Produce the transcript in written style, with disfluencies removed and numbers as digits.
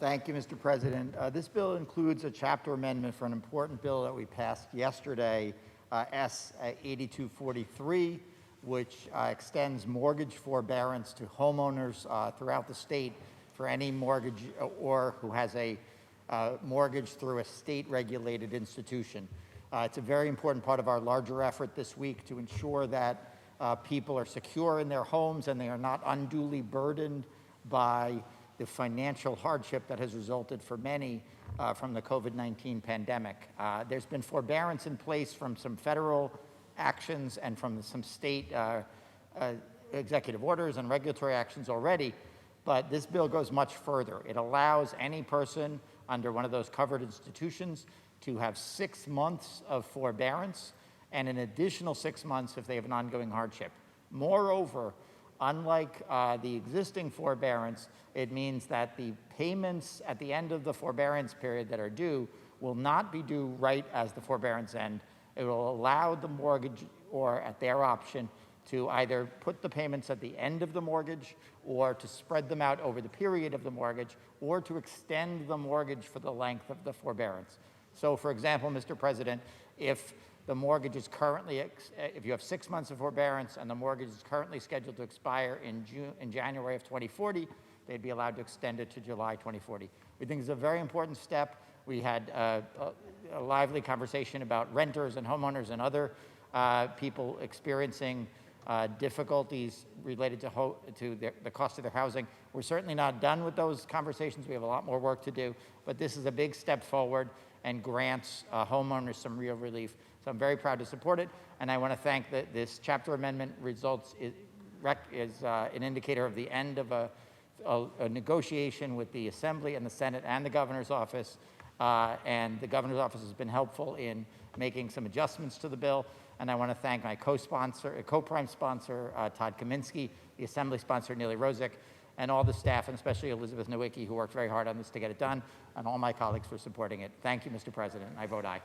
Thank you, Mr. President. This bill includes a chapter amendment for an important bill that we passed yesterday, S 8243, which extends mortgage forbearance to homeowners throughout the state for any mortgage or who has a mortgage through a state-regulated institution. It's a very important part of our larger effort this week to ensure that people are secure in their homes and they are not unduly burdened by the financial hardship that has resulted for many from the COVID-19 pandemic. There's been forbearance in place from some federal actions and from some state executive orders and regulatory actions already, but this bill goes much further. It allows any person under one of those covered institutions to have 6 months of forbearance and an additional 6 months if they have an ongoing hardship. Moreover, unlike the existing forbearance, it means that the payments at the end of the forbearance period that are due will not be due right as the forbearance ends. It will allow the mortgage, or at their option, to either put the payments at the end of the mortgage or to spread them out over the period of the mortgage or to extend the mortgage for the length of the forbearance. So, for example, Mr. President, if the mortgage is currently, if you have 6 months of forbearance and the mortgage is currently scheduled to expire in January of 2040, they'd be allowed to extend it to July 2040. We think it's a very important step. We had a lively conversation about renters and homeowners and other people experiencing difficulties related to the cost of their housing. We're certainly not done with those conversations. We have a lot more work to do, but this is a big step forward and grants homeowners some real relief. So I'm very proud to support it, and I want to thank that this chapter amendment results is an indicator of the end of a negotiation with the Assembly and the Senate and the Governor's Office, and the Governor's Office has been helpful in making some adjustments to the bill. And I want to thank my co-prime sponsor, Todd Kaminsky, the Assembly sponsor, Neely Rosick, and all the staff, and especially Elizabeth Nowicki, who worked very hard on this to get it done, and all my colleagues for supporting it. Thank you, Mr. President. I vote aye.